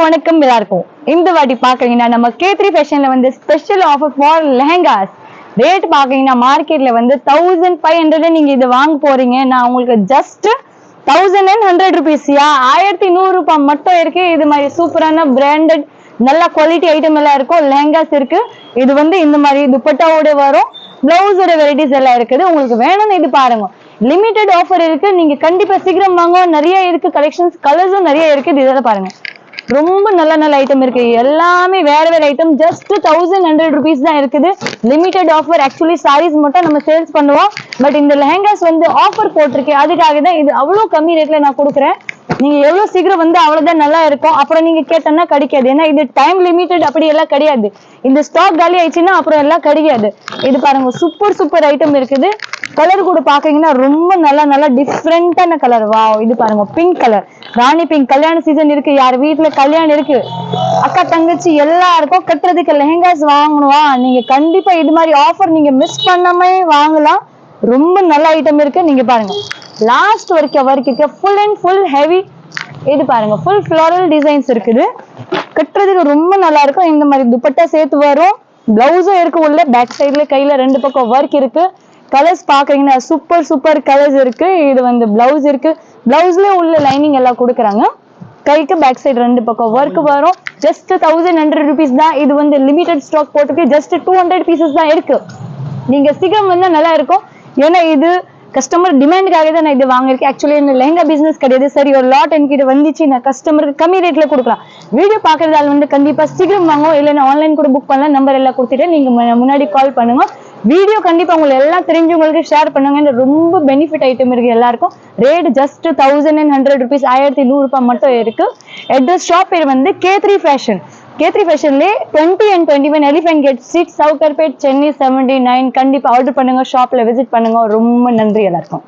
வணக்கம் எல்லாருக்கும். இந்த வாட்டி பாக்கீங்கன்னா நம்ம K3 ஃபேஷன்ல வந்து special offer for lehengas. Rate பாக்கீங்கன்னா மார்க்கெட்ல வந்து 1500 நீங்க இது வாங்க போறீங்க. நான் உங்களுக்கு ஜஸ்ட் 1100 rupees-யா 1100 ரூபாய் மட்டும் இருக்கு. இது மாதிரி சூப்பரான பிராண்டட் நல்ல குவாலிட்டி ஐட்டம் எல்லாம் இருக்கும். லெஹங்காஸ் இருக்கு. இது வந்து இந்த மாதிரி துப்பட்டாவோட வரும். பிளவுஸோட வெரைட்டிஸ் எல்லாம் இருக்குது. உங்களுக்கு வேணும்னு இது பாருங்க. லிமிடெட் ஆஃபர் இருக்கு. நீங்க கண்டிப்பா சீக்கிரம் வாங்க. நிறைய இருக்கு கலெக்ஷன்ஸ், கலர்ஸும் நிறைய இருக்கு. இதெல்லாம் பாருங்க, ரொம்ப நல்ல நல்ல ஐட்டம் இருக்கு. எல்லாமே வேற வேற ஐட்டம். ஜஸ்ட் 1100 rupees தான் இருக்குது. Limited offer. ஆக்சுவலி சாரீஸ் மட்டும் நம்ம சேல்ஸ் பண்ணுவோம். பட் இந்த லெஹங்காஸ் வந்து ஆஃபர் போட்டிருக்கேன். அதுக்காக தான் இது அவ்வளவு கம்மி ரேட்ல நான் கொடுக்குறேன். நீங்க எவ்வளவு சீக்கிரம் வந்து அவ்வளவுதான் நல்லா இருக்கும். அப்புறம் நீங்க கேட்டோம்னா கிடைக்காது. ஏன்னா இது டைம் லிமிடெட் அப்படி எல்லாம் கிடையாது. இந்த ஸ்டாக் காலி ஆயிடுச்சுன்னா அப்புறம் எல்லாம் கிடைக்காது. இது பாருங்க, சூப்பர் சூப்பர் ஐட்டம் இருக்குது. கலர் கூட பாக்கீங்கன்னா ரொம்ப நல்ல டிஃப்ரெண்டான கலர். வாவ், இது பாருங்க, பிங்க் கலர், ராணி பிங்க். கல்யாண சீசன் இருக்கு, யார் வீட்டுல கல்யாணம் இருக்கு, அக்கா தங்கச்சி எல்லாருக்கும் கட்டுறதுக்கு லெஹங்காஸ் வாங்கணுவா, நீங்க கண்டிப்பா இது மாதிரி ஆஃபர் நீங்க மிஸ் பண்ணாம வாங்கலாம். ரொம்ப நல்ல ஐட்டம் இருக்கு. நீங்க பாருங்க, லாஸ்ட் வரைக்கும் ஃபுல் அண்ட் ஃபுல் ஹெவி. இது பாருங்க, ஃபுல் ஃப்ளோரல் டிசைன்ஸ் இருக்குது. கட்டுறதுக்கு ரொம்ப நல்லா இருக்கும். இந்த மாதிரி துப்பட்டா சேர்த்து வரும். பிளவுஸும் இருக்கு. உள்ள பேக் சைட்ல கையில ரெண்டு பக்கம் ஒர்க் இருக்கு. கலர்ஸ் பாக்குறீங்கன்னா சூப்பர் சூப்பர் கலர்ஸ் இருக்கு. இது வந்து பிளவுஸ் இருக்கு. பிளவுஸ்ல உள்ள லைனிங் எல்லாம் கொடுக்குறாங்க. கைக்கு பேக் சைடு ரெண்டு பக்கம் ஒர்க் வரும். ஜஸ்ட் 1100 rupees தான். இது வந்து லிமிடெட் ஸ்டாக் போட்டுருக்கு. ஜஸ்ட் 200 pieces தான் இருக்கு. நீங்க சீக்கிரம் வந்தா நல்லா இருக்கும். ஏன்னா இது கஸ்டமர் டிமாண்டுக்காக தான் நான் இது வாங்கியிருக்கேன். ஆக்சுவலி என்ன லெஹங்கா பிசினஸ் கிடையாது. சரி, ஒரு லாட் என்கிட்ட வந்துச்சு, நான் கஸ்டமருக்கு கம்மி ரேட்ல கொடுக்கலாம். வீடியோ பாக்குறதால வந்து கண்டிப்பா சீக்கிரம் வாங்கும். இல்லைன்னா ஆன்லைன் கூட புக் பண்ணலாம். நம்பர் எல்லாம் கொடுத்துட்டு நீங்க முன்னாடி கால் பண்ணுங்க. வீடியோ கண்டிப்பா உங்களுக்கு எல்லாம் தெரிஞ்சவங்களுக்கு ஷேர் பண்ணுங்க. ரொம்ப பெனிஃபிட் ஐட்டம் இருக்கு எல்லாருக்கும். ரேட் ஜஸ்ட் 1100 rupees, 1100 ரூபாய் மட்டும் இருக்கு. அட்ரஸ் ஷாப் பேர் வந்து K3 ஃபேஷன். K3 ஃபேஷன்லே 20 and 21 elephant gate street, Sowcarpet, Chennai 79. கண்டிப்பா ஆர்டர் பண்ணுங்க, ஷாப்ல விசிட் பண்ணுங்க. ரொம்ப நன்றி எல்லாருக்கும்.